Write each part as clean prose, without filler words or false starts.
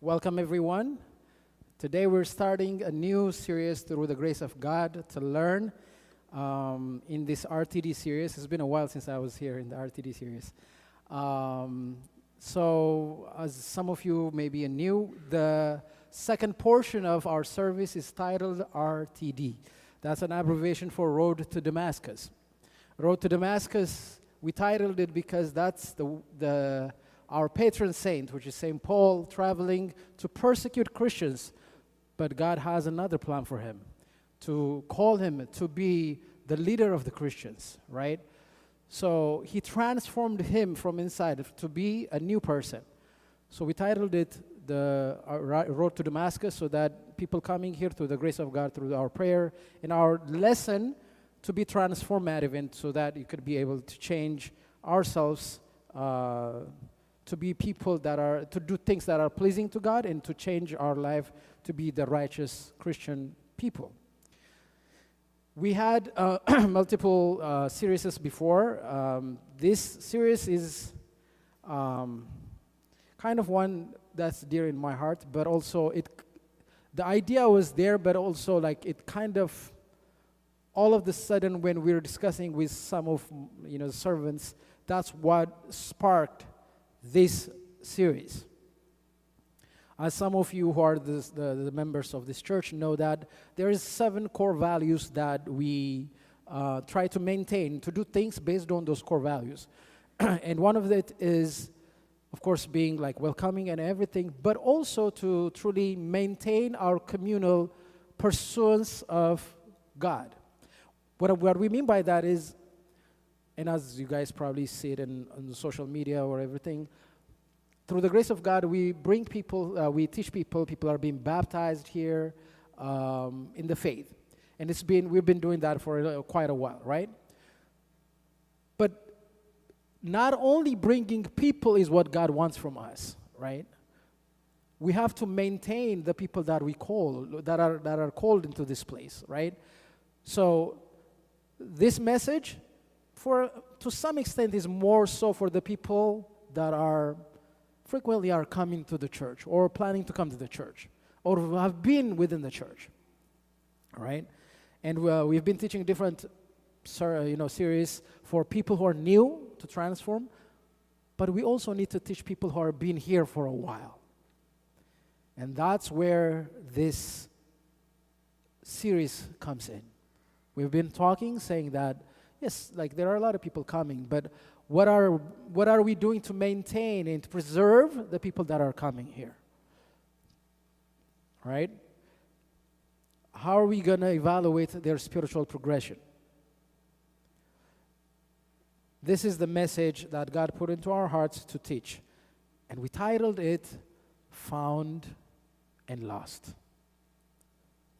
Welcome, everyone. Today we're starting a new series through the grace of God to learn in this RTD series. It's been a while since I was here in the RTD series. So, as some of you may be new, the second portion of our service is titled RTD. That's an abbreviation for Road to Damascus. Road to Damascus, we titled it because that's our patron saint, which is St. Paul, traveling to persecute Christians. But God has another plan for him, to call him to be the leader of the Christians, right? So he transformed him from inside to be a new person. So we titled it the Road to Damascus, so that people coming here through the grace of God, through our prayer, in our lesson, to be transformative, and so that you could be able to change ourselves to be people that are, to do things that are pleasing to God, and to change our life to be the righteous Christian people. We had multiple series before. This series is kind of one that's dear in my heart, but also the idea was there, but also like it kind of, all of the sudden when we were discussing with some of the servants, that's what sparked this series. As some of you who are the members of this church know, that there is 7 core values that we try to maintain, to do things based on those core values. And one of it is, of course, being like welcoming and everything, but also to truly maintain our communal pursuance of God. What we mean by that is, and as you guys probably see it on social media or everything, through the grace of God, we bring people, we teach people are being baptized here in the faith. And we've been doing that for quite a while, right? But not only bringing people is what God wants from us, right? We have to maintain the people that we call, that are called into this place, right? So this message, to some extent, is more so for the people that frequently are coming to the church, or planning to come to the church, or who have been within the church. All right? And we've been teaching different series for people who are new to transform, but we also need to teach people who are been here for a while. And that's where this series comes in. We've been saying that, yes, like there are a lot of people coming, but what are we doing to maintain and to preserve the people that are coming here? Right? How are we going to evaluate their spiritual progression? This is the message that God put into our hearts to teach. And we titled it, Found and Lost.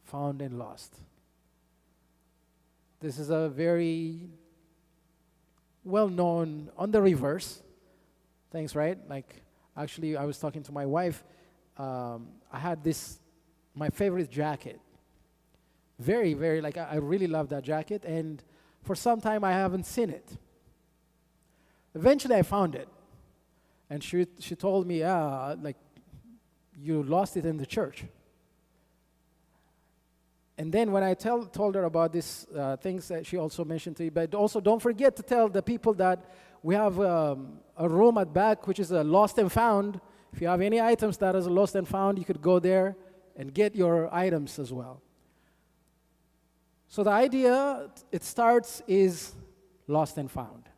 Found and Lost. This is a very well-known, on the reverse things, right? Like, actually, I was talking to my wife. I had my favorite jacket. Very, very, like, I really love that jacket. And for some time, I haven't seen it. Eventually, I found it. And she told me, like, you lost it in the church. And then when I told her about these things that she also mentioned to you, but also don't forget to tell the people that we have a room at back, which is a lost and found. If you have any items that is lost and found, you could go there and get your items as well. So the idea, it starts, is lost and found.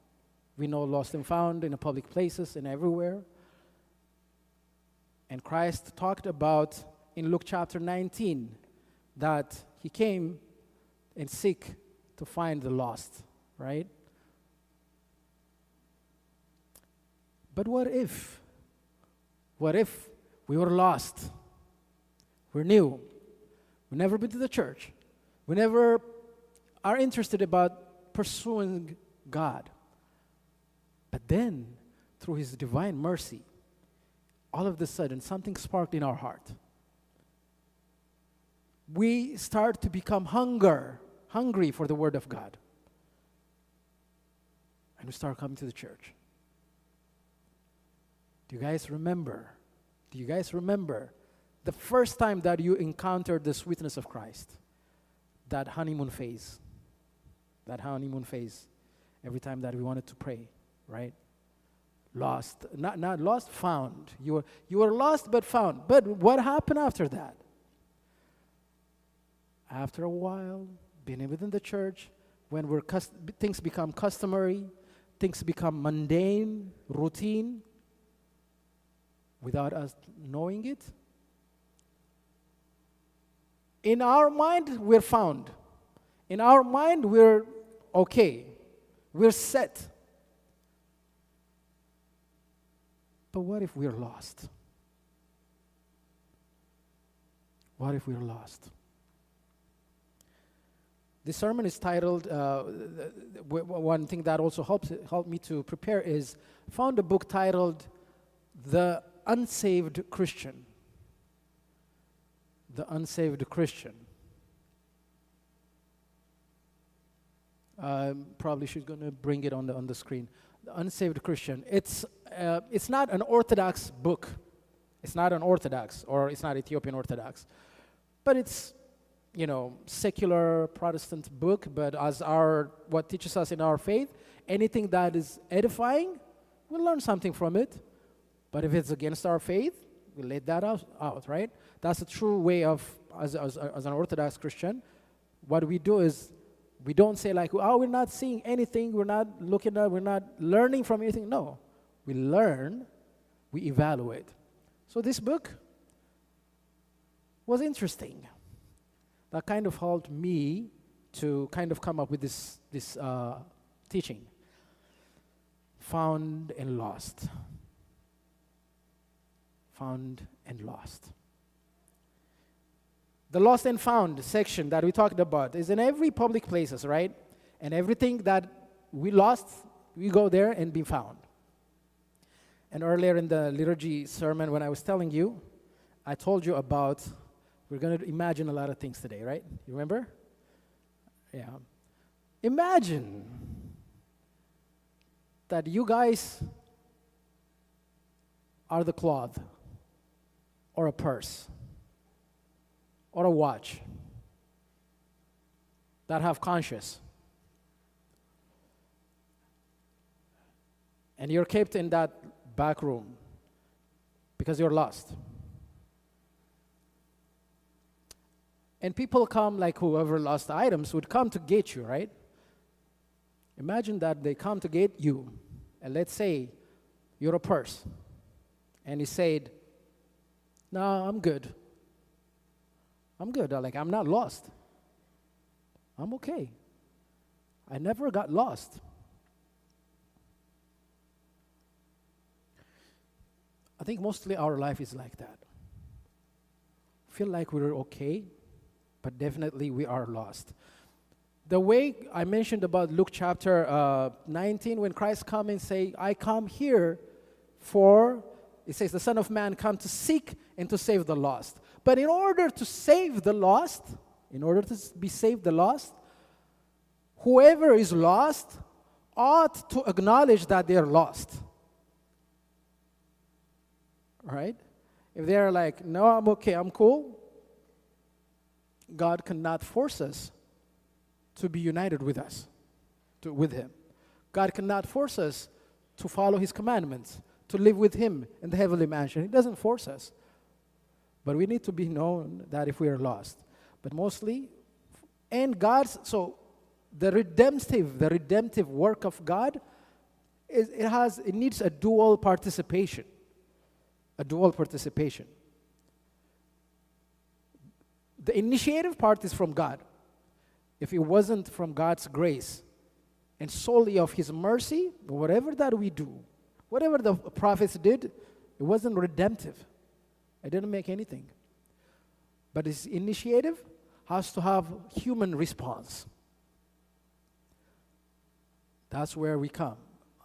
We know lost and found in the public places and everywhere. And Christ talked about in Luke chapter 19 that he came and seek to find the lost, right? But what if we were lost? We're new. We've never been to the church. We never are interested about pursuing God. But then, through his divine mercy, all of a sudden, something sparked in our heart. We start to become hungry for the Word of God. And we start coming to the church. Do you guys remember Do you guys remember the first time that you encountered the sweetness of Christ? That honeymoon phase. That honeymoon phase. Every time that we wanted to pray, right? Lost. Not lost, found. You were lost but found. But what happened after that? After a while, being within the church, when things become customary, things become mundane, routine, without us knowing it, in our mind, we're found. In our mind, we're okay. We're set. But what if we're lost? What if we're lost? This sermon is titled, one thing that also helped me to prepare is, found a book titled, The Unsaved Christian. The Unsaved Christian. Probably she's going to bring it on the screen. The Unsaved Christian. It's not an Orthodox book. It's not an Orthodox, or it's not Ethiopian Orthodox. But it's, secular Protestant book, but as what teaches us in our faith, anything that is edifying, we'll learn something from it. But if it's against our faith, we let that out, right? That's a true way of, as an Orthodox Christian, what we do is, we don't say like, oh, we're not seeing anything, we're not looking at, we're not learning from anything. No, we learn, we evaluate. So this book was interesting. That kind of helped me to kind of come up with this teaching. Found and lost. Found and lost. The lost and found section that we talked about is in every public places, right? And everything that we lost, we go there and be found. And earlier in the liturgy sermon, when I was telling you, I told you about, we're going to imagine a lot of things today, right? You remember? Yeah. Imagine that you guys are the cloth, or a purse, or a watch that have conscience. And you're kept in that back room because you're lost. And people come, like whoever lost the items would come to get you, right? Imagine that they come to get you, and let's say you're a purse, and he said, "No, I'm good. I'm good. I'm not lost. I'm okay. I never got lost." I think mostly our life is like that. Feel like we're okay, but definitely we are lost. The way I mentioned about Luke chapter 19, when Christ come and say, "I come here for," it says, "the Son of Man come to seek and to save the lost." But in order to save the lost, in order to be saved the lost, whoever is lost ought to acknowledge that they're lost. Right? If they're like, "No, I'm okay, I'm cool," God cannot force us to be united with us, with Him. God cannot force us to follow His commandments, to live with Him in the heavenly mansion. He doesn't force us. But we need to be known that if we are lost. But mostly, and so the redemptive work of God, it needs a dual participation. A dual participation. The initiative part is from God. If it wasn't from God's grace and solely of His mercy, whatever that we do, whatever the prophets did, it wasn't redemptive. It didn't make anything. But His initiative has to have human response. That's where we come.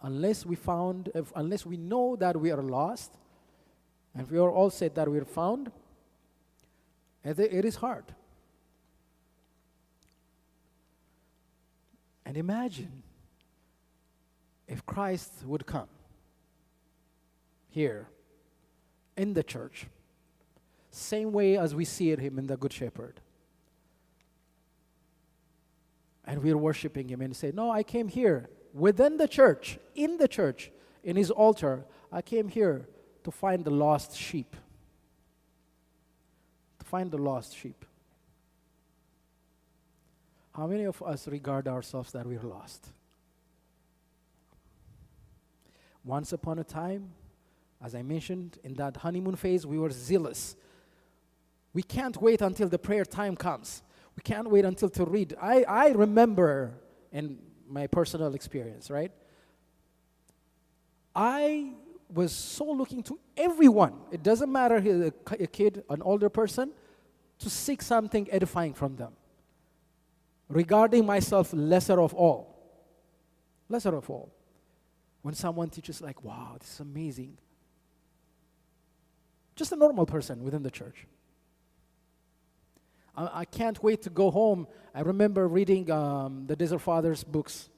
Unless we know that we are lost, and we are all said that we are found, it is hard. And imagine if Christ would come here in the church. Same way as we see him in the Good Shepherd. And we're worshiping him and say, no, I came here within the church, in his altar. I came here to find the lost sheep. To find the lost sheep. How many of us regard ourselves that we're lost? Once upon a time, as I mentioned, in that honeymoon phase, we were zealous. We can't wait until the prayer time comes. We can't wait until to read. I remember in my personal experience, right? I was so looking to everyone, it doesn't matter a kid, an older person, to seek something edifying from them. Regarding myself lesser of all. Lesser of all. When someone teaches like, wow, this is amazing. Just a normal person within the church. I can't wait to go home. I remember reading the Desert Fathers books.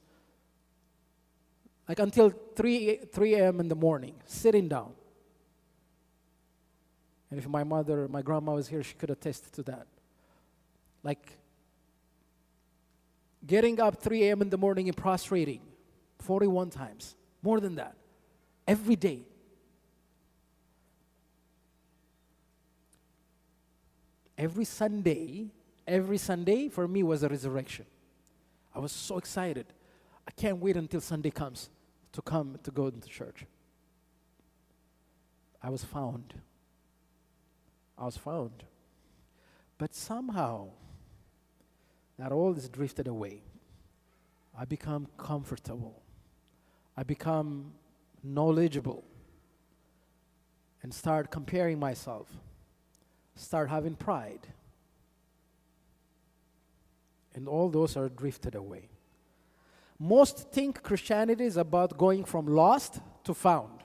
Like until 3 a.m. in the morning, sitting down. And if my grandma was here, she could attest to that. Like getting up 3 a.m. in the morning and prostrating 41 times. More than that. Every day. Every Sunday for me was a resurrection. I was so excited. I can't wait until Sunday comes to go into church. I was found. But somehow, that all is drifted away. I become comfortable. I become knowledgeable. And start comparing myself. Start having pride. And all those are drifted away. Most think Christianity is about going from lost to found.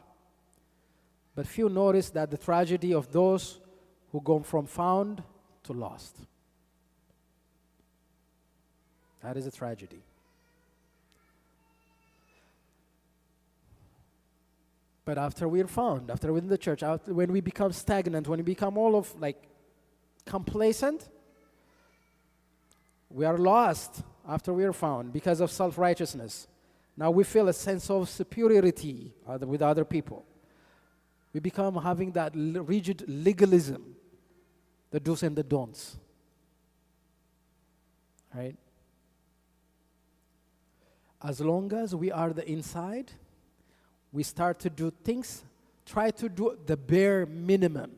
But few notice that the tragedy of those who go from found to lost. That is a tragedy. But after we're found, after we're in the church, when we become stagnant, when we become all of like complacent, we are lost after we are found because of self-righteousness. Now we feel a sense of superiority with other people. We become having that rigid legalism, the do's and the don'ts. Right? As long as we are the inside, we start to do things, try to do the bare minimum.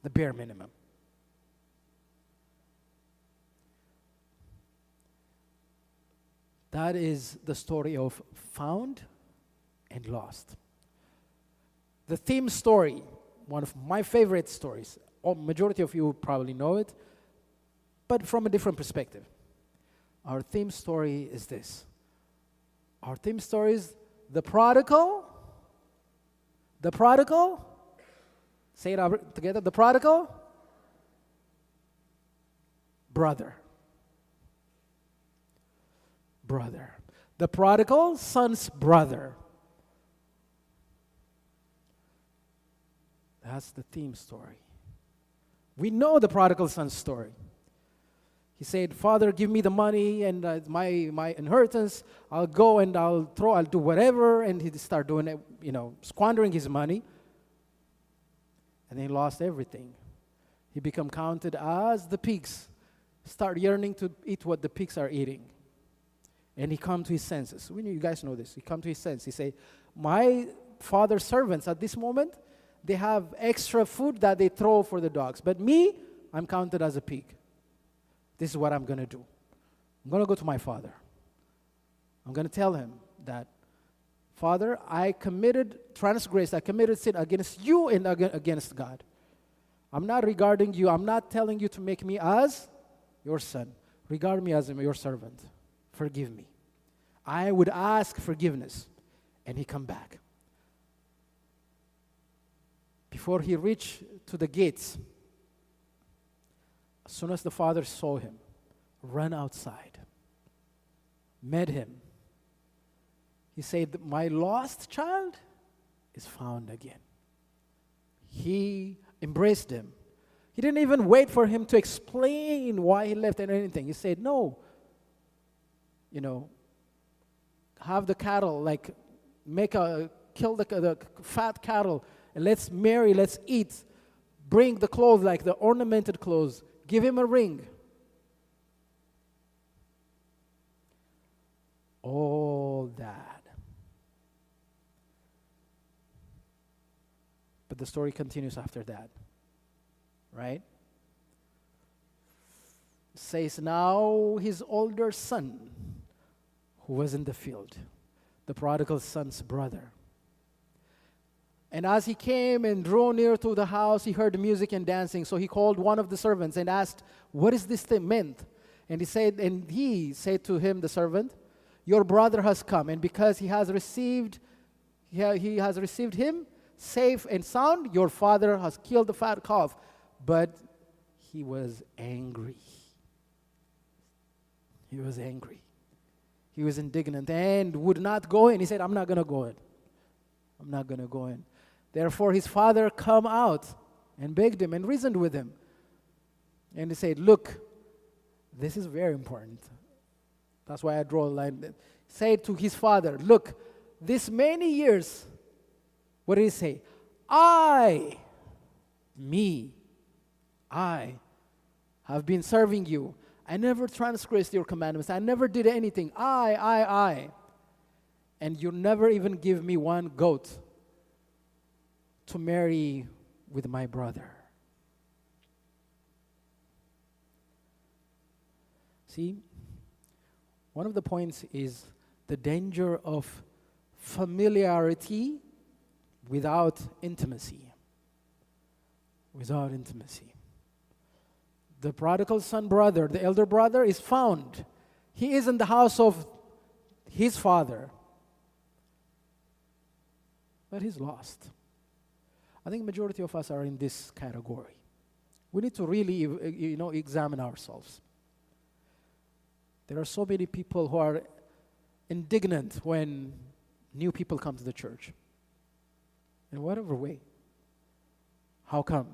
The bare minimum. That is the story of found and lost. The theme story, one of my favorite stories, majority of you probably know it, but from a different perspective. Our theme story is this. Our theme story is the prodigal, say it together, the prodigal brother. The prodigal son's brother. That's the theme story. We know the prodigal son's story. He said, Father, give me the money and my inheritance. I'll go and I'll do whatever. And he start doing it, squandering his money. And then he lost everything. He become counted as the pigs. Start yearning to eat what the pigs are eating. And he come to his senses. You guys know this. He come to his senses. He say, my father's servants at this moment, they have extra food that they throw for the dogs. But me, I'm counted as a pig. This is what I'm going to do. I'm going to go to my father. I'm going to tell him that, Father, I committed sin against you and against God. I'm not regarding you. I'm not telling you to make me as your son. Regard me as your servant. Forgive me. I would ask forgiveness. And he come back. Before he reached to the gates, as soon as the father saw him, ran outside, met him. He said, my lost child is found again. He embraced him. He didn't even wait for him to explain why he left and anything. He said, no, have the cattle, like kill the fat cattle, and let's marry, let's eat. Bring the clothes, like the ornamented clothes. Give him a ring. All that. But the story continues after that. Right? It says, now his older son, who was in the field, the prodigal son's brother. And as he came and drew near to the house, he heard music and dancing. So he called one of the servants and asked, what is this thing meant? And he said to him, the servant, your brother has come, and because he has received him safe and sound, your father has killed the fat calf. But he was angry. He was angry. He was indignant and would not go in. He said, I'm not going to go in. I'm not going to go in. Therefore, his father come out and begged him and reasoned with him. And he said, look, this is very important. That's why I draw a line. Said to his father, look, this many years, what did he say? I have been serving you. I never transgressed your commandments. I never did anything. I. And you never even give me one goat to marry with my brother. See, one of the points is the danger of familiarity without intimacy. Without intimacy. The prodigal son brother, the elder brother, is found. He is in the house of his father. But he's lost. I think majority of us are in this category. We need to really, examine ourselves. There are so many people who are indignant when new people come to the church. In whatever way. How come?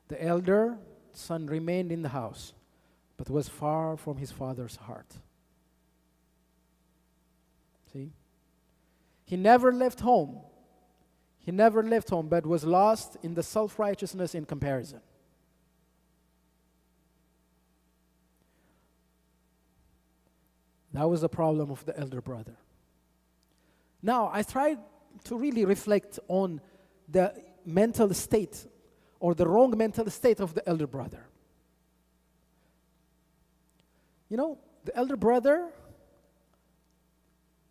The elder son remained in the house, but was far from his father's heart. See? He never left home. He never left home, but was lost in the self-righteousness in comparison. That was the problem of the elder brother. Now, I tried to really reflect on the mental state or the wrong mental state of the elder brother. The elder brother,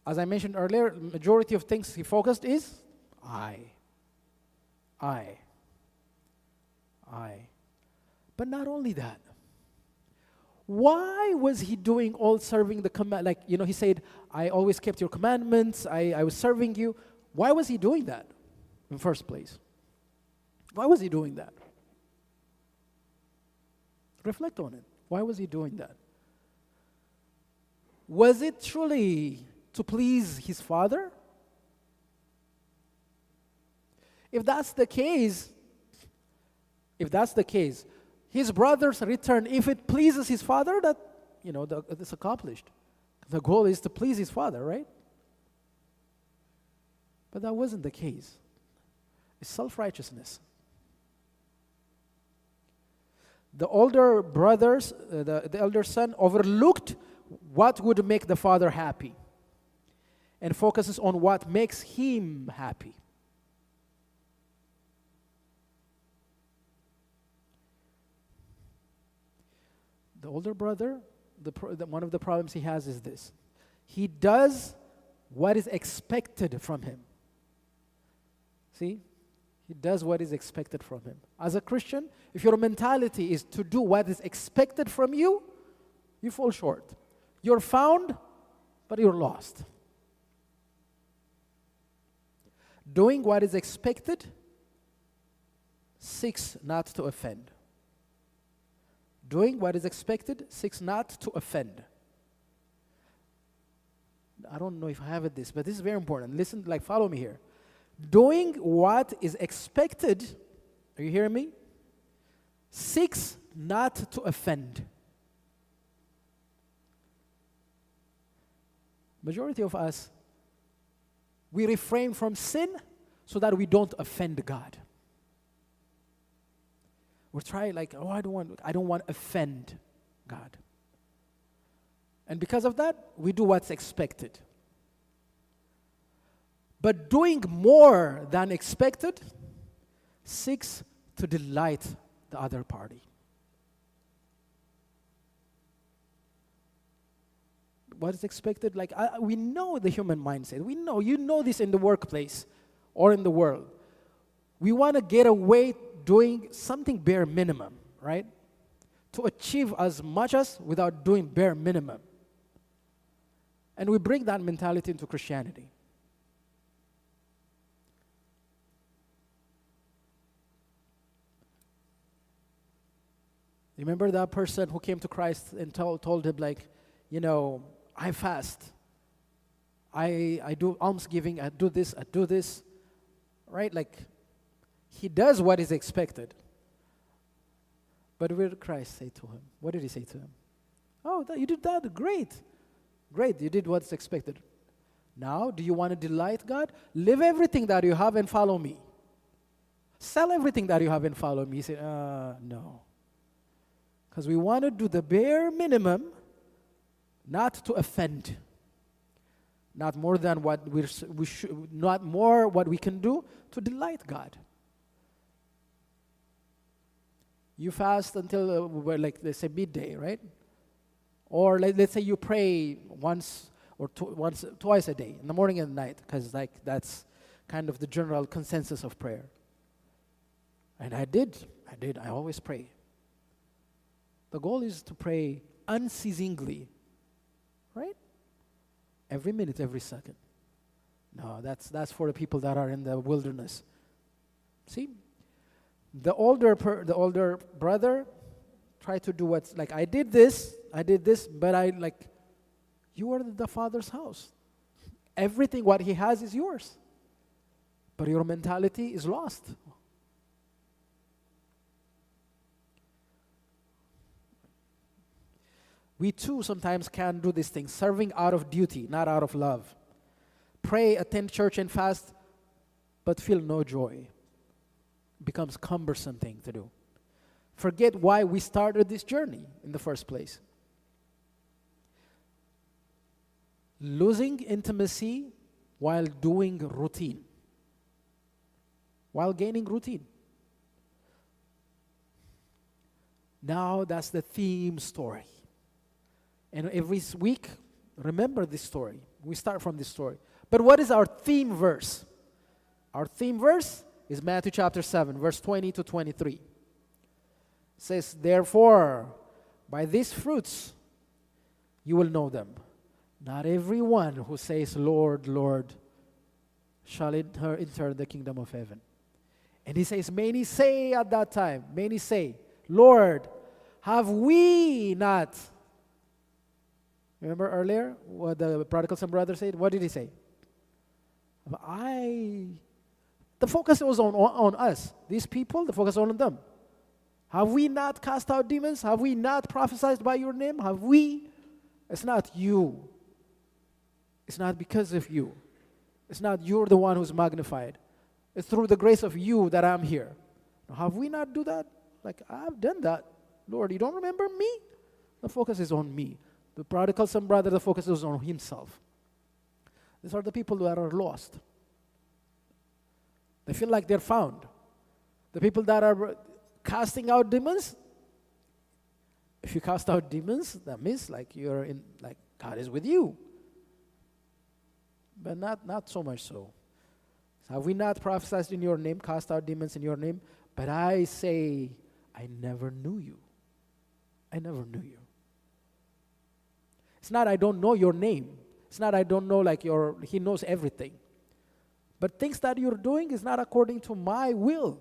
as I mentioned earlier, majority of things he focused is I. But not only that. Why was he doing all serving the command? He said, I always kept your commandments. I was serving you. Why was he doing that in the first place? Why was he doing that? Reflect on it. Why was he doing that? Was it truly to please his father? If that's the case, his brothers return. If it pleases his father, that it's accomplished. The goal is to please his father, right? But that wasn't the case. It's self-righteousness. The older brothers, the elder son, overlooked what would make the father happy and focuses on what makes him happy. The older brother, one of the problems he has is this. He does what is expected from him. See? He does what is expected from him. As a Christian, if your mentality is to do what is expected from you, you fall short. You're found, but you're lost. Doing what is expected seeks not to offend. Doing what is expected seeks not to offend. I don't know if I have it this, but this is very important. Listen, like follow me here. Doing what is expected, are you hearing me? Seeks not to offend. Majority of us, we refrain from sin so that we don't offend God. We're trying like, oh, I don't want to offend God. And because of that, we do what's expected. But doing more than expected seeks to delight the other party. What is expected? Like we know the human mindset. We know, you know this in the workplace or in the world. We want to get away doing something bare minimum, right? To achieve as much as without doing bare minimum. And we bring that mentality into Christianity. Remember that person who came to Christ and told him like, you know, I fast. I do almsgiving, I do this. Right? Like, he does what is expected. But what did Christ say to him? What did he say to him? Oh, you did that, great. Great, you did what's expected. Now, do you want to delight God? Live everything that you have and follow me. Sell everything that you have and follow me. He said, no. Because we want to do the bare minimum, not to offend. Not more than what we should, not more what we can do to delight God. You fast until like let's say midday, right? Or let's say you pray twice a day, in the morning and night, because like that's kind of the general consensus of prayer. And I always pray. The goal is to pray unceasingly, right? Every minute, every second. No, that's for the people that are in the wilderness. See, the older brother tried to do what's like I did this, but you are the Father's house. Everything what He has is yours, but your mentality is lost. We too sometimes can do these things, serving out of duty, not out of love. Pray, attend church and fast, but feel no joy. Becomes cumbersome thing to do. Forget why we started this journey in the first place. Losing intimacy while doing routine. While gaining routine. Now that's the theme story. And every week, remember this story. We start from this story. But what is our theme verse? Our theme verse is Matthew chapter 7, verse 20 to 23. It says, therefore, by these fruits you will know them. Not everyone who says, Lord, Lord, shall enter the kingdom of heaven. And he says, many say at that time, Lord, have we not... Remember earlier what the prodigal son brother said? What did he say? The focus was on us. These people, the focus was on them. Have we not cast out demons? Have we not prophesied by your name? Have we? It's not you. It's not because of you. It's not you're the one who's magnified. It's through the grace of you that I'm here. Have we not do that? Like, I've done that. Lord, you don't remember me? The focus is on me. The prodigal son brother, the focus is on himself. These are the people that are lost. They feel like they're found. The people that are casting out demons, if you cast out demons, that means like you're in, like God is with you. But not so much so. Have we not prophesied in your name, cast out demons in your name? But I say, I never knew you. I never knew you. It's not I don't know your name. It's not I don't know He knows everything. But things that you're doing is not according to my will.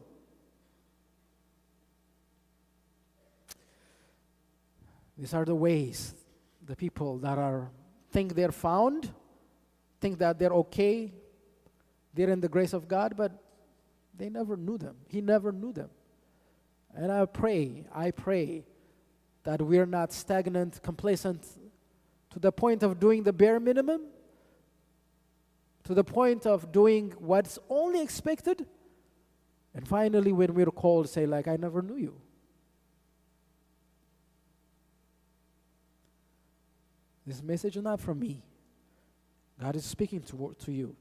These are the ways the people that think they're found think that they're okay, they're in the grace of God, but they never knew them. He never knew them. And I pray that we're not stagnant, complacent, to the point of doing the bare minimum, to the point of doing what's only expected, and finally when we're called, say like, I never knew you. This message is not from me. God is speaking to you,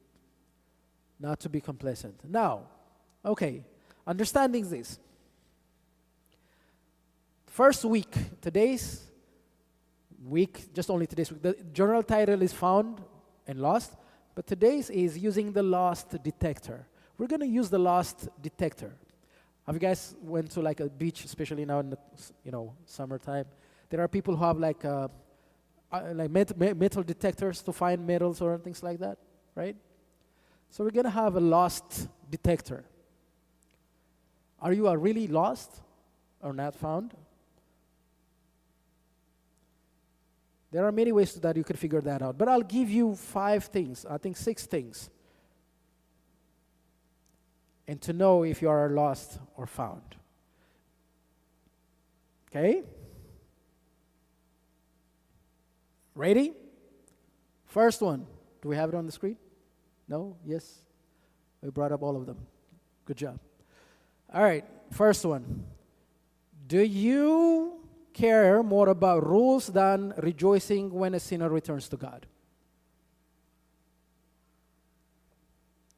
not to be complacent. Now, okay, understanding this. First week, today's week, just only today's week, the journal title is found and lost, but today's is using the lost detector. We're going to use the lost detector. Have you guys went to like a beach, especially now in the summertime? There are people who have like metal detectors to find metals or things like that, right? So we're going to have a lost detector. Are you really lost or not found? There are many ways that you could figure that out. But I'll give you 5 things, I think 6 things. And to know if you are lost or found. Okay? Ready? First one. Do we have it on the screen? No? Yes? We brought up all of them. Good job. All right. First one. Do you care more about rules than rejoicing when a sinner returns to God?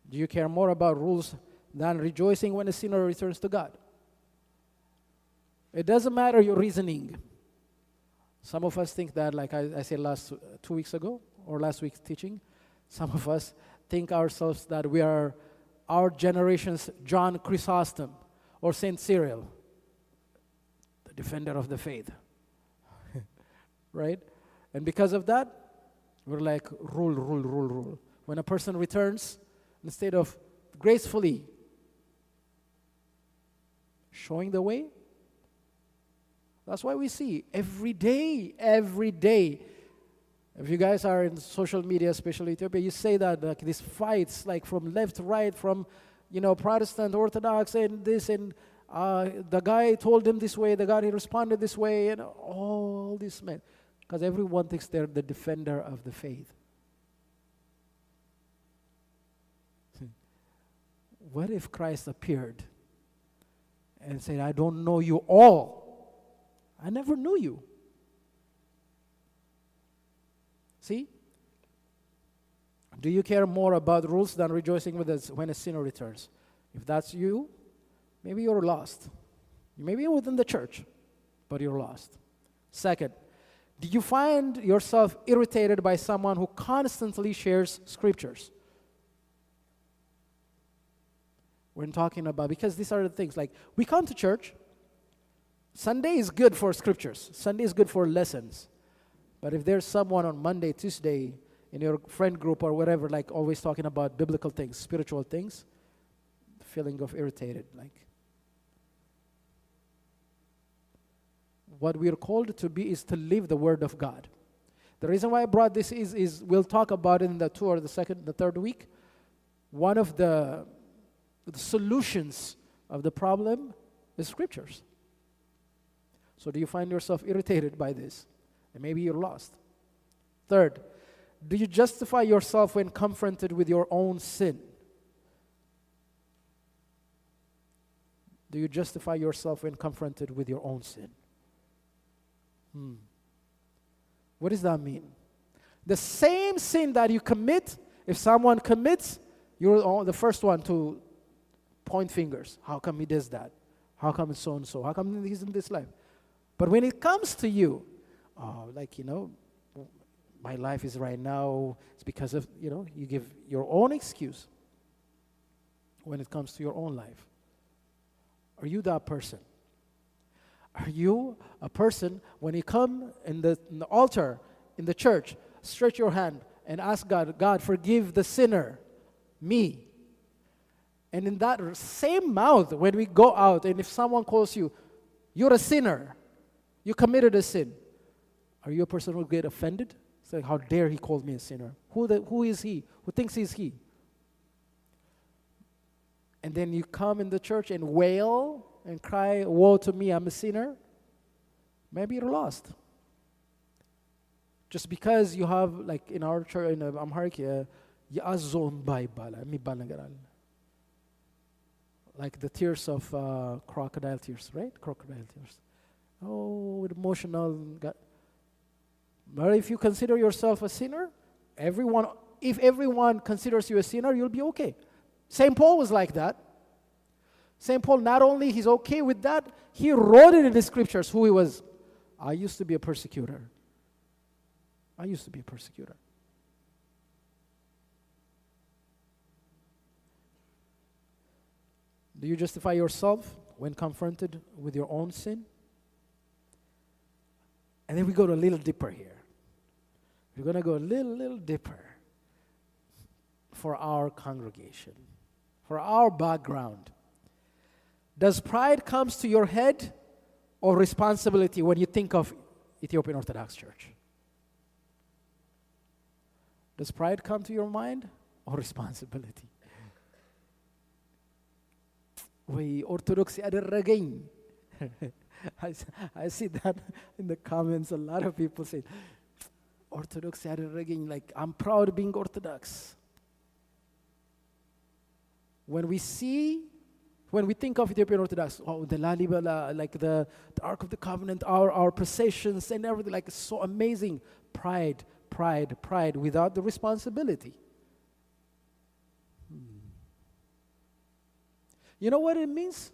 Do you care more about rules than rejoicing when a sinner returns to God? It doesn't matter your reasoning. Some of us think that, like I said 2 weeks ago, or last week's teaching, some of us think ourselves that we are our generation's John Chrysostom or Saint Cyril, the defender of the faith. Right? And because of that, we're like, rule. When a person returns, instead of gracefully showing the way, that's why we see every day. If you guys are in social media, especially Ethiopia, you say that like these fights, like from left to right, from Protestant, Orthodox, and this, and the guy told him this way, the guy he responded this way, and all this men, because everyone thinks they're the defender of the faith. What if Christ appeared and said, I don't know you all. I never knew you. See? Do you care more about rules than rejoicing when a sinner returns? If that's you, maybe you're lost. Maybe you're within the church, but you're lost. Second, do you find yourself irritated by someone who constantly shares scriptures? We're talking about, because these are the things, like we come to church. Sunday is good for scriptures. Sunday is good for lessons. But if there's someone on Monday, Tuesday, in your friend group or whatever, like always talking about biblical things, spiritual things, feeling of irritated, like. What we're called to be is to live the Word of God. The reason why I brought this is we'll talk about it in the third week. One of the solutions of the problem is scriptures. So do you find yourself irritated by this? And maybe you're lost. Third, do you justify yourself when confronted with your own sin? Do you justify yourself when confronted with your own sin? What does that mean? The same sin that you commit, if someone commits, you're the first one to point fingers. How come he does that? How come it's so-and-so? How come he's in this life? But when it comes to you, my life is right now, it's because of, you give your own excuse when it comes to your own life. Are you that person? Are you a person, when you come in the altar, in the church, stretch your hand and ask God, forgive the sinner, me. And in that same mouth, when we go out, and if someone calls you, you're a sinner, you committed a sin, are you a person who will get offended? It's like, how dare he call me a sinner? Who is he? Who thinks he's he? And then you come in the church and wail and cry, woe to me, I'm a sinner. Maybe you're lost. Just because you have, like in our church, in Amharic, Yazon Bible, like the tears of crocodile tears, right? Crocodile tears. Oh, emotional. But if you consider yourself a sinner, if everyone considers you a sinner, you'll be okay. St. Paul was like that. St. Paul, not only he's okay with that, he wrote it in the scriptures who he was. I used to be a persecutor. I used to be a persecutor. Do you justify yourself when confronted with your own sin? And then we go a little deeper here. We're going to go a little deeper for our congregation, for our background. Does pride comes to your head or responsibility when you think of Ethiopian Orthodox Church? Does pride come to your mind or responsibility? Way Orthodox yaderragኝ. I see that in the comments. A lot of people say, Orthodox yaderragኝ, like I'm proud of being Orthodox. When we think of Ethiopian Orthodox, oh, the Lalibela, like the Ark of the Covenant, our processions and everything, like it's so amazing. Pride without the responsibility. You know what it means?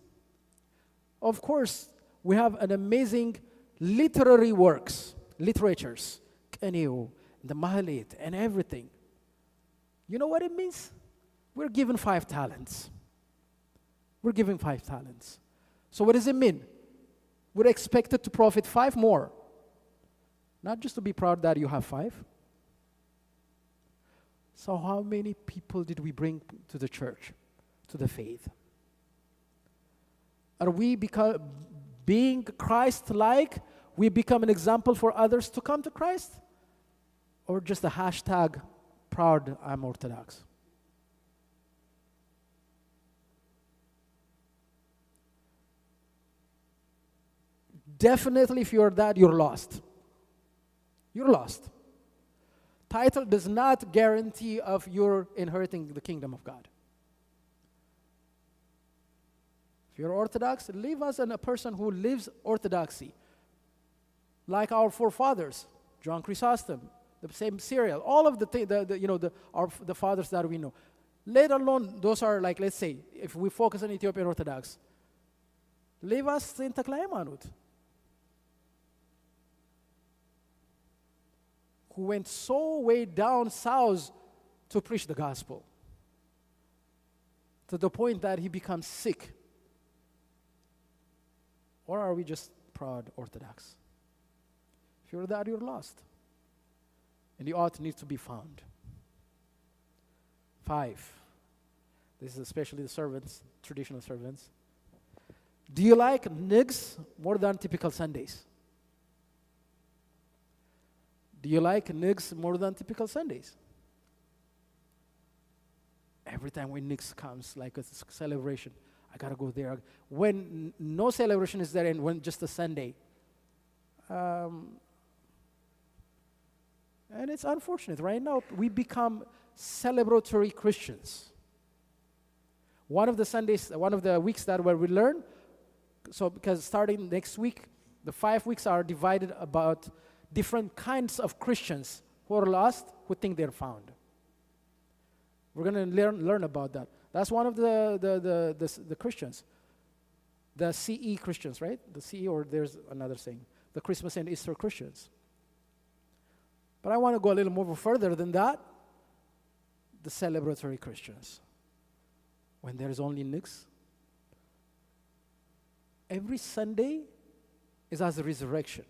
Of course, we have an amazing literary works, literatures, Kaneo, the Mahalit, and everything. You know what it means? We're given 5 talents. We're given 5 talents. So what does it mean? We're expected to profit 5 more. Not just to be proud that you have 5. So how many people did we bring to the church, to the faith? Are we being Christ-like? We become an example for others to come to Christ? Or just a hashtag, proud I'm Orthodox? Definitely, if you're that, you're lost. You're lost. Title does not guarantee of your inheriting the kingdom of God. If you're Orthodox, live as a person who lives orthodoxy. Like our forefathers, John Chrysostom, the same Cyril, all of the fathers that we know. Let alone, those are like, let's say, if we focus on Ethiopian Orthodox, live as Saint Takla Haymanut, who went so way down south to preach the gospel, to the point that he becomes sick. Or are we just proud Orthodox? If you're that, you're lost. And the ought needs to be found. 5. This is especially the servants, traditional servants. Do you like nigs more than typical Sundays? Do you like nigs more than typical Sundays? Every time when nigs comes, like a celebration, I gotta go there. When no celebration is there and when just a Sunday. And it's unfortunate. Right now, we become celebratory Christians. One of the weeks that where we learn, so because starting next week, the 5 weeks are divided about different kinds of Christians who are lost, who think they're found. We're going to learn about that. That's one of the Christians. The CE Christians, right? The CE, or there's another saying, the Christmas and Easter Christians. But I want to go a little more further than that. The celebratory Christians. When there's only nigs. Every Sunday is as a resurrection.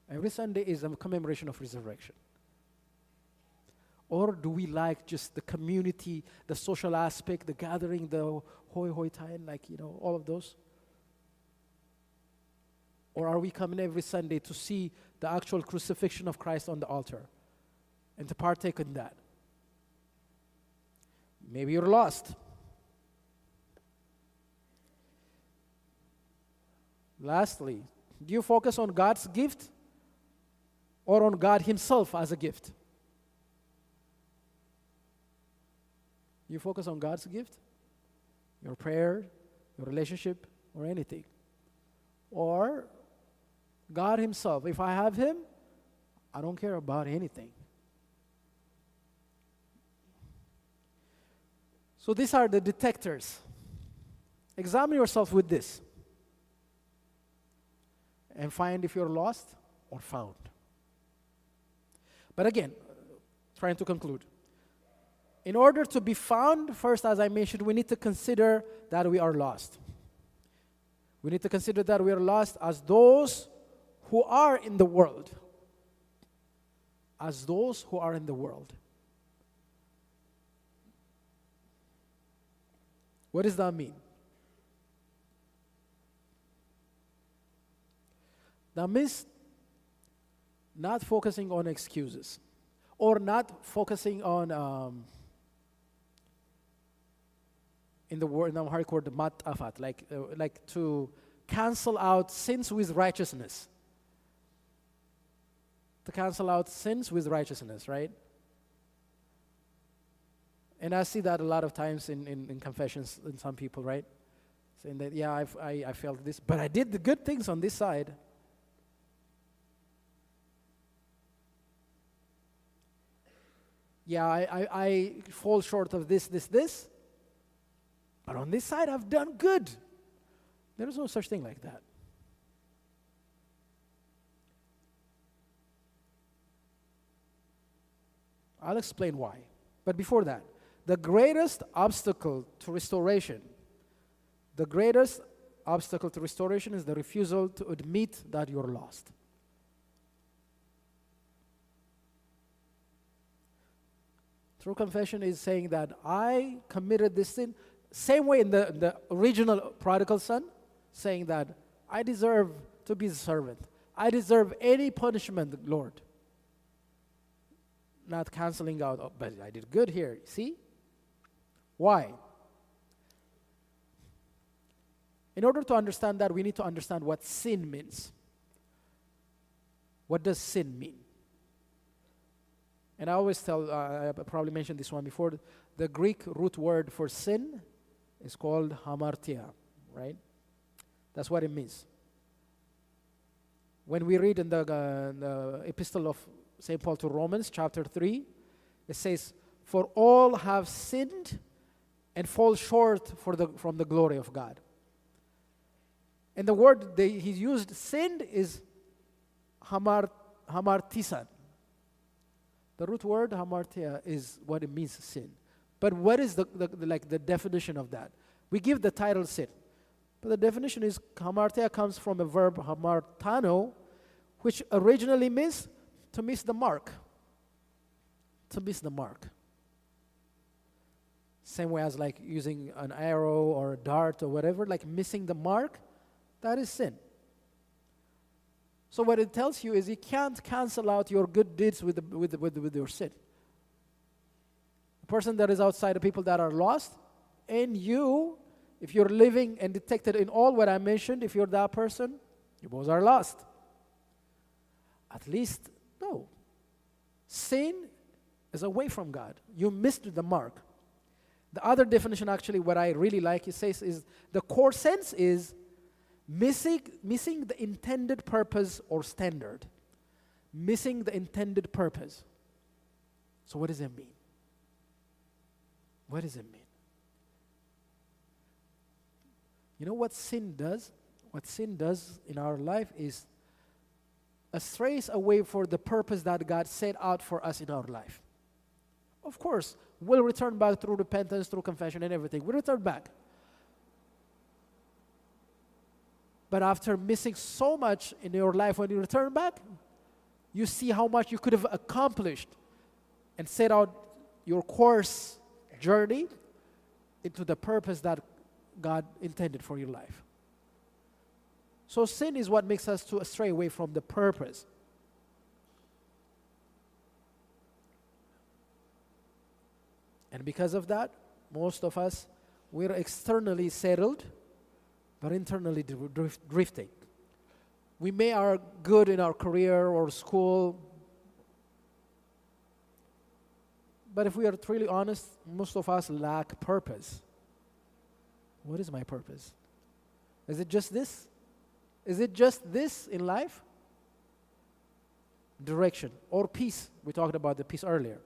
Every Sunday is a commemoration of resurrection. Or do we like just the community, the social aspect, the gathering, the hoi hoi time, like, all of those? Or are we coming every Sunday to see the actual crucifixion of Christ on the altar and to partake in that? Maybe you're lost. Lastly, do you focus on God's gift or on God Himself as a gift? You focus on God's gift, your prayer, your relationship, or anything. Or God Himself. If I have Him, I don't care about anything. So these are the detectors. Examine yourself with this and find if you're lost or found. But again, trying to conclude. In order to be found, first, as I mentioned, we need to consider that we are lost. We need to consider that we are lost as those who are in the world. As those who are in the world. What does that mean? That means not focusing on excuses or not focusing on in the word, in our hardcore, the matafat, like to cancel out sins with righteousness. To cancel out sins with righteousness, right? And I see that a lot of times in confessions in some people, right? Saying that, yeah, I felt this, but I did the good things on this side. Yeah, I fall short of this, but on this side I've done good. There is no such thing like that. I'll explain why. But before that, the greatest obstacle to restoration is the refusal to admit that you're lost. True confession is saying that I committed this sin. Same way in the original prodigal son, saying that I deserve to be a servant. I deserve any punishment, Lord. Not canceling out, oh, but I did good here. See? Why? In order to understand that, we need to understand what sin means. What does sin mean? And I always tell, I probably mentioned this one before, the Greek root word for sin is called hamartia, right? That's what it means. When we read in the epistle of St. Paul to Romans, chapter 3, it says, "For all have sinned and fall short from the glory of God." And the word he used, sinned, is hamartisan. The root word, hamartia, is what it means, sin. But what is the definition of that? We give the title sin. But the definition is, hamartia comes from a verb, hamartano, which originally means to miss the mark. To miss the mark. Same way as like using an arrow or a dart or whatever, like missing the mark, that is sin. So what it tells you is you can't cancel out your good deeds with your sin. The person that is outside, the people that are lost, and you, if you're living and detected in all what I mentioned, if you're that person, you both are lost. At least, no. Sin is away from God. You missed the mark. The other definition, actually, what I really like, it says is the core sense is missing the intended purpose or standard. Missing the intended purpose. So what does it mean? What does it mean? You know what sin does? What sin does in our life is strays away for the purpose that God set out for us in our life. Of course, we'll return back through repentance, through confession and everything. We'll return back. But after missing so much in your life, when you return back, you see how much you could have accomplished and set out your course journey into the purpose that God intended for your life. So sin is what makes us to stray away from the purpose. And because of that, most of us, we're externally settled, but internally drifting. We may are good in our career or school, but if we are truly honest, most of us lack purpose. What is my purpose? Is it just this? Is it just this in life? Direction or peace. We talked about the peace earlier.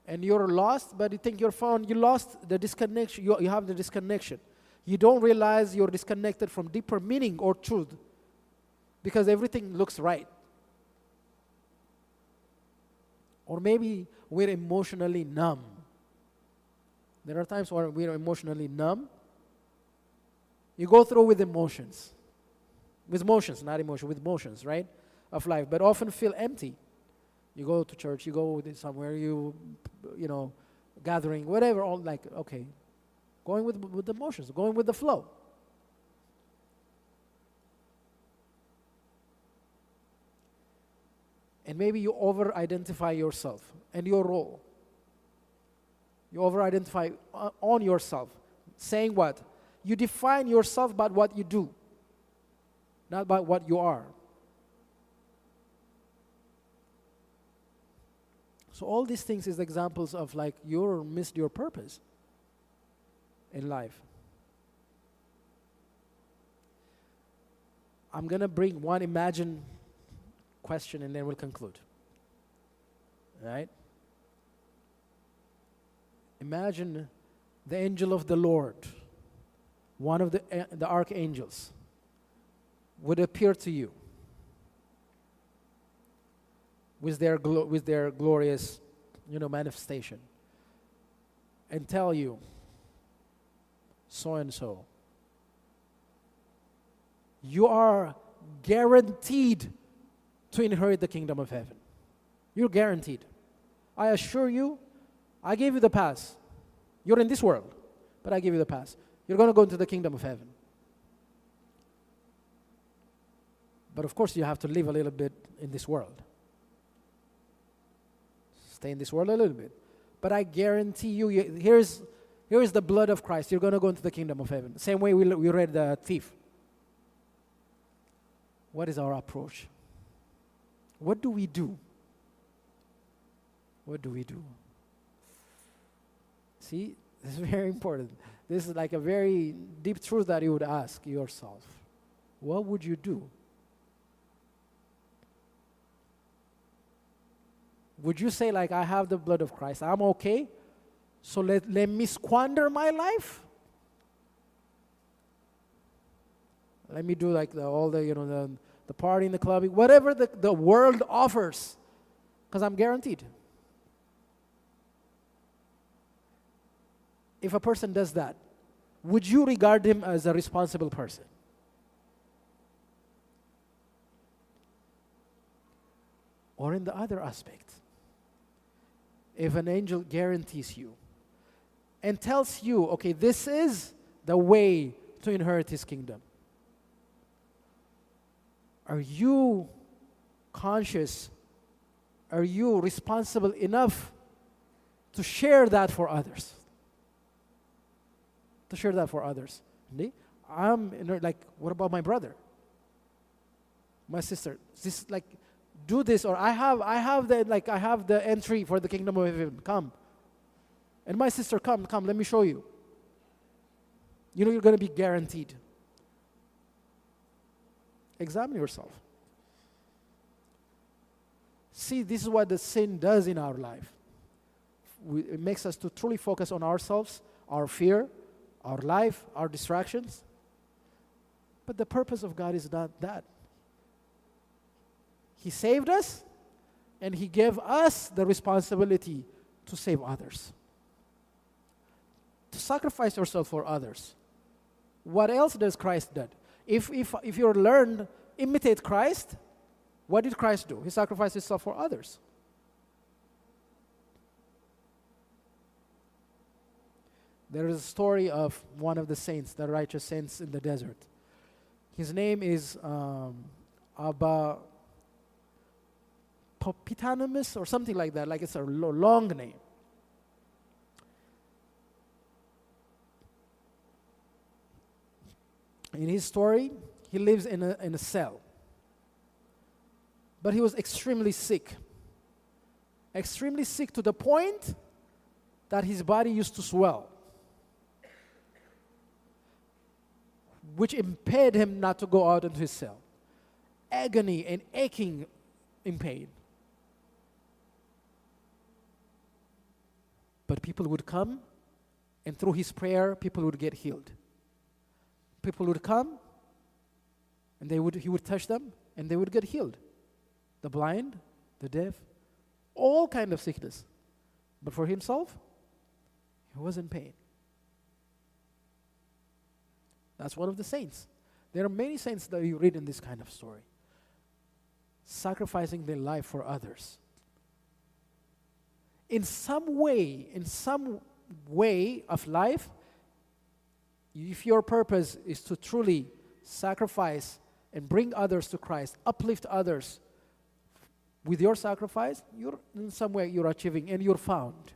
And you're lost, but you think you're found. You lost the disconnection. You have the disconnection. You don't realize you're disconnected from deeper meaning or truth because everything looks right. Or maybe we're emotionally numb. There are times where we're emotionally numb. You go through with emotions, not emotion, with motions, right, of life, but often feel empty. You go to church, you go somewhere, you know, gathering, whatever, all like, okay, going with the motions, going with the flow. And maybe you over-identify yourself and your role. You over-identify on yourself, saying what? You define yourself by what you do, not by what you are. So all these things is examples of like you missed your purpose in life. I'm going to bring one imagined question and then we'll conclude. All right? Imagine the angel of the Lord, one of the archangels, would appear to you with their glorious, manifestation, and tell you, so and so, you are guaranteed to inherit the kingdom of heaven. You're guaranteed. I assure you, I gave you the pass. You're in this world, but I give you the pass. You're going to go into the kingdom of heaven. But of course, you have to live a little bit in this world. Stay in this world a little bit. But I guarantee you, here's the blood of Christ. You're going to go into the kingdom of heaven. Same way we read the thief. What is our approach? What do we do? What do we do? See, this is very important. This is like a very deep truth that you would ask yourself. What would you do? Would you say like, I have the blood of Christ, I'm okay, so let me squander my life? Let me do like the party, the clubbing, whatever the world offers, because I'm guaranteed. If a person does that, would you regard him as a responsible person? Or in the other aspect, if an angel guarantees you and tells you, okay, this is the way to inherit his kingdom, are you conscious? Are you responsible enough to share that for others? To share that for others. What about my brother? My sister? This do this, or I have the entry for the kingdom of heaven. Come. And my sister, come, let me show you. You're going to be guaranteed. Examine yourself. See, this is what the sin does in our life. It makes us to truly focus on ourselves, our fear, our life, our distractions. But the purpose of God is not that. He saved us, and He gave us the responsibility to save others. To sacrifice yourself for others. What else does Christ do? If you learn, imitate Christ, what did Christ do? He sacrificed Himself for others. there is a story of one of the saints, the righteous saints in the desert. His name is Abba Popitanimus or something like that, like it's a long name. In his story, he lives in a cell. But he was extremely sick. Extremely sick to the point that his body used to swell, which impaired him not to go out into his cell. Agony and aching in pain. But people would come, and through his prayer, people would get healed. People would come, and he would touch them, and they would get healed. The blind, the deaf, all kind of sickness. But for himself, he was in pain. That's one of the saints. There are many saints that you read in this kind of story, sacrificing their life for others. In some way of life, if your purpose is to truly sacrifice and bring others to Christ, uplift others with your sacrifice, in some way you're achieving and you're found.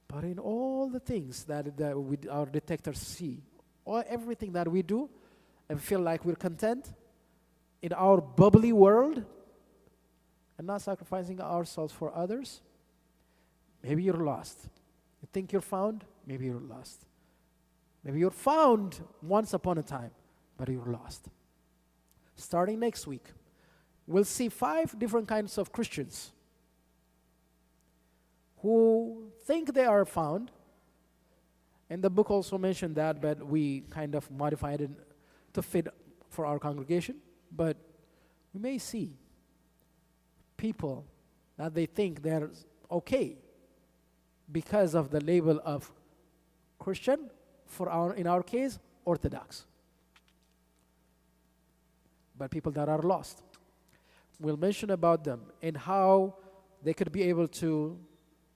But in all the things that our detectors see, or everything that we do and feel like we're content in our bubbly world and not sacrificing ourselves for others, maybe you're lost. You think you're found, maybe you're lost. Maybe you're found once upon a time, but you're lost. Starting next week, we'll see 5 different kinds of Christians who think they are found. And the book also mentioned that, but we kind of modified it to fit for our congregation. But we may see people that they think they're okay because of the label of Christian, in our case, Orthodox. But people that are lost. We'll mention about them and how they could be able to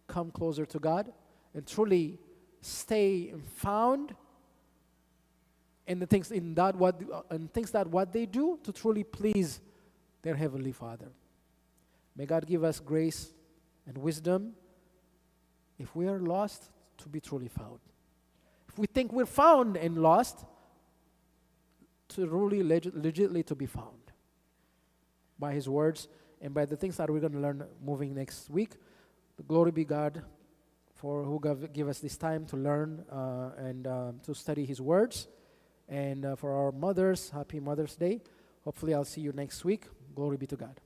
come closer to God and truly stay found in the things that what they do to truly please their Heavenly Father. May God give us grace and wisdom if we are lost to be truly found. If we think we're found and lost, to really legitimately to be found by His words and by the things that we're going to learn moving next week. The glory be God for who give us this time to learn and to study His words. And for our mothers, happy Mother's Day. Hopefully I'll see you next week. Glory be to God.